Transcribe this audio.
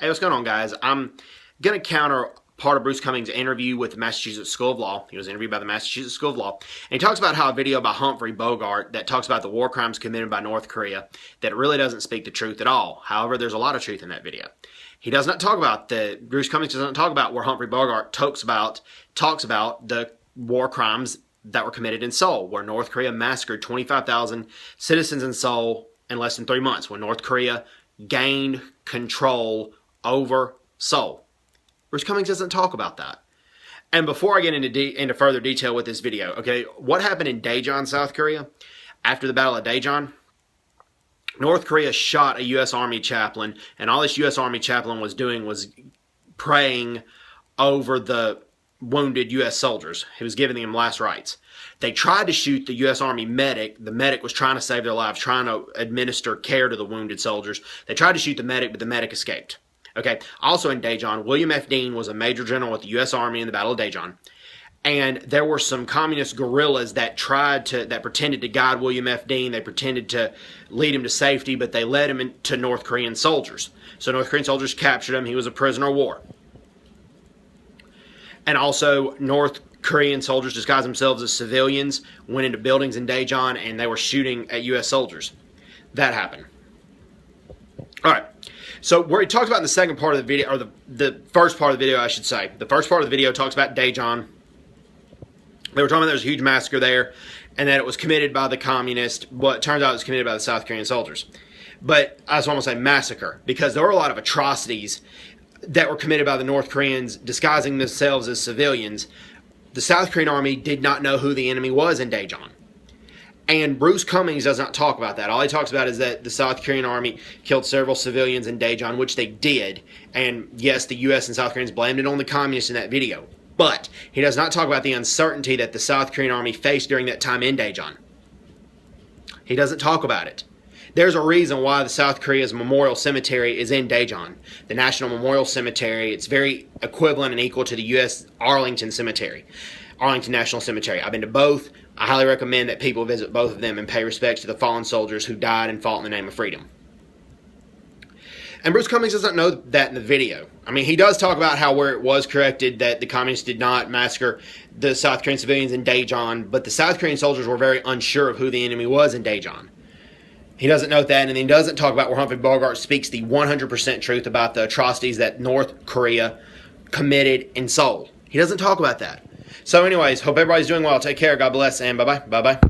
Hey, what's going on, guys? I'm going to counter part of Bruce Cumings' interview with the Massachusetts School of Law. He was interviewed by the Massachusetts School of Law. And he talks about how a video by Humphrey Bogart that talks about the war crimes committed by North Korea, that really doesn't speak the truth at all. However, there's a lot of truth in that video. He does not talk about Bruce Cumings does not talk about where Humphrey Bogart talks about the war crimes that were committed in Seoul, where North Korea massacred 25,000 citizens in Seoul in less than 3 months, when North Korea gained control over Seoul. Bruce Cumings doesn't talk about that. And before I get into further detail with this video, okay, what happened in Daejeon, South Korea? After the Battle of Daejeon, North Korea shot a U.S. Army chaplain, and all this U.S. Army chaplain was doing was praying over the wounded U.S. soldiers. He was giving them last rites. They tried to shoot the U.S. Army medic. The medic was trying to save their lives, trying to administer care to the wounded soldiers. They tried to shoot the medic, but the medic escaped. Okay. Also in Daejeon, William F. Dean was a major general with the U.S. Army in the Battle of Daejeon. And there were some communist guerrillas that pretended to guide William F. Dean. They pretended to lead him to safety, but they led him to North Korean soldiers. So North Korean soldiers captured him. He was a prisoner of war. And also, North Korean soldiers disguised themselves as civilians, went into buildings in Daejeon, and they were shooting at U.S. soldiers. That happened. All right. So where he talks about in the second part of the video, or the first part of the video, I should say. The first part of the video talks about Daejeon. They were talking about there was a huge massacre there, and that it was committed by the communists. But it turns out it was committed by the South Korean soldiers. But I just want to say massacre, because there were a lot of atrocities that were committed by the North Koreans disguising themselves as civilians. The South Korean army did not know who the enemy was in Daejeon. And Bruce Cumings does not talk about that. All he talks about is that the South Korean army killed several civilians in Daejeon, which they did. And yes, the U.S. and South Koreans blamed it on the communists in that video. But he does not talk about the uncertainty that the South Korean army faced during that time in Daejeon. He doesn't talk about it. There's a reason why the South Korea's memorial cemetery is in Daejeon. The National Memorial Cemetery, it's very equivalent and equal to the U.S. Arlington Cemetery. Arlington National Cemetery. I've been to both. I highly recommend that people visit both of them and pay respect to the fallen soldiers who died and fought in the name of freedom. And Bruce Cumings doesn't know that in the video. I mean, he does talk about how where it was corrected that the communists did not massacre the South Korean civilians in Daejeon, but the South Korean soldiers were very unsure of who the enemy was in Daejeon. He doesn't note that, and he doesn't talk about where Humphrey Bogart speaks the 100% truth about the atrocities that North Korea committed in Seoul. He doesn't talk about that. So anyways, hope everybody's doing well. Take care. God bless, and bye-bye. Bye-bye.